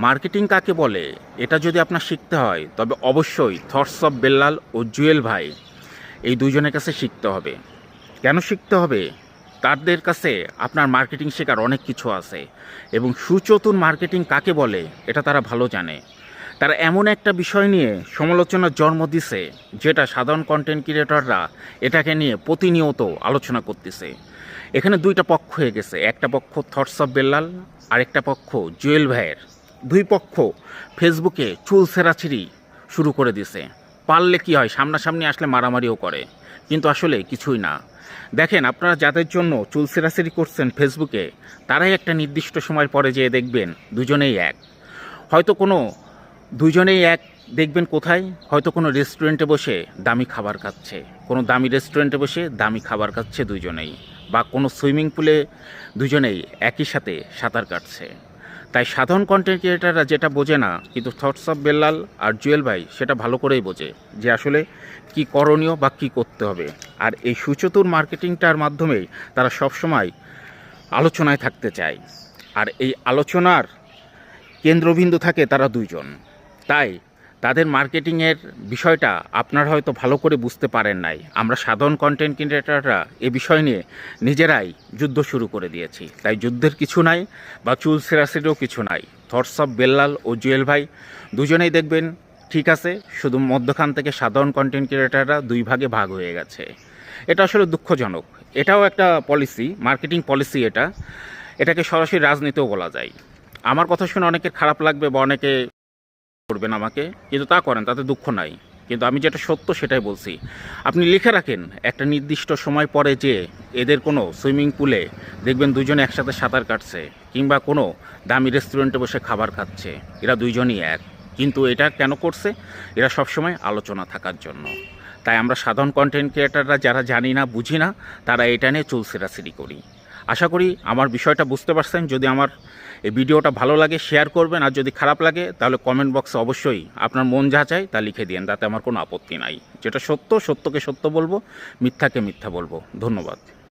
Marketing কাকে বলে এটা যদি আপনার শিখতে হয় তবে অবশ্যই থটস অফ বেল্লাল ও জুয়েল ভাই এই দুজনের কাছে শিখতে হবে। কেন শিখতে হবে? তাদের কাছে আপনার মার্কেটিং শেখার অনেক কিছু আছে এবং সুচতুর মার্কেটিং কাকে বলে এটা তারা ভালো জানে। তারা এমন একটা বিষয় নিয়ে সমালোচনার জন্ম দিছে যেটা সাধারণ কন্টেন্ট ক্রিয়েটররা এটাকে নিয়ে প্রতিনিয়ত আলোচনা করতেছে। এখানে দুইটা পক্ষ হয়ে গেছে, একটা পক্ষ থটস অফ বেল্লাল, আরেকটা পক্ষ জুয়েল ভাইয়ের। দুই পক্ষ ফেসবুকে চুল ছেঁড়াছিড়ি শুরু করে দিছে। পারলে কি হয়, সামনাসামনি আসলে মারামারিও করে, কিন্তু আসলে কিছুই না। দেখেন, আপনারা যাদের জন্য চুল ছেঁড়াছিড়ি করছেন ফেসবুকে, তারাই একটা নির্দিষ্ট সময় পরে যেয়ে দেখবেন দুজনেই এক। হয়তো কোনো দুজনেই এক দেখবেন কোথায়, হয়তো কোনো রেস্টুরেন্টে বসে দামি খাবার খাচ্ছে, কোনো দামি রেস্টুরেন্টে বসে দামি খাবার খাচ্ছে দুজনেই, বা কোনো সুইমিং পুলে দুজনেই একই সাথে সাঁতার কাটছে। তাই সাধারণ কন্টেন্ট ক্রিয়েটাররা যেটা বোঝে না, কিন্তু থটস অফ বেল্লাল আর জুয়েল ভাই সেটা ভালো করেই বোঝে যে আসলে কি করণীয় বা কী করতে হবে। আর এই সুচতুর মার্কেটিংটার মাধ্যমেই তারা সবসময় আলোচনায় থাকতে চায়। আর এই আলোচনার কেন্দ্রবিন্দু থাকে তারা দুইজন। তাই তাদের মার্কেটিংয়ের বিষয়টা আপনারা হয়তো ভালো করে বুঝতে পারেন নাই। আমরা সাধারণ কন্টেন্ট ক্রিয়েটাররা এ বিষয় নিয়ে নিজেরাই যুদ্ধ শুরু করে দিয়েছি। তাই যুদ্ধের কিছু নাই বা চুল ছেঁড়াছিড়িও কিছু নাই। থটস অফ বেল্লাল ও জুয়েল ভাই দুজনেই দেখবেন ঠিক আছে, শুধু মধ্যখান থেকে সাধারণ কন্টেন্ট ক্রিয়েটাররা দুই ভাগে ভাগ হয়ে গেছে। এটা আসলে দুঃখজনক। এটাও একটা পলিসি, মার্কেটিং পলিসি। এটাকে সরাসরি রাজনীতিও বলা যায়। আমার কথা শুনে অনেকের খারাপ লাগবে বা অনেকে করবেন আমাকে, কিন্তু তা করেন, তাতে দুঃখ নাই। কিন্তু আমি যেটা সত্য সেটাই বলছি। আপনি লিখে রাখেন একটা নির্দিষ্ট সময় পরে যে এদের কোনো সুইমিং পুলে দেখবেন দুজনে একসাথে সাঁতার কাটছে, কিংবা কোনো দামি রেস্টুরেন্টে বসে খাবার খাচ্ছে, এরা দুইজনই এক। কিন্তু এটা কেন করছে? এরা সবসময় আলোচনা থাকার জন্য। তাই আমরা সাধারণ কন্টেন্ট ক্রিয়েটাররা যারা জানি না, বুঝি না, তারা এটা নিয়ে চুল ছেঁড়াছিড়ি করি। আশা করি আমার বিষয়টা বুঝতে পারছেন। যদি আমার এই ভিডিওটা ভালো লাগে শেয়ার করবেন, আর যদি খারাপ লাগে তাহলে কমেন্ট বক্সে অবশ্যই আপনার মন যা চায় তা লিখে দিন, তাতে আমার কোনো আপত্তি নাই। যেটা সত্য সত্যকে সত্য বলবো, মিথ্যাকে মিথ্যা বলবো। ধন্যবাদ।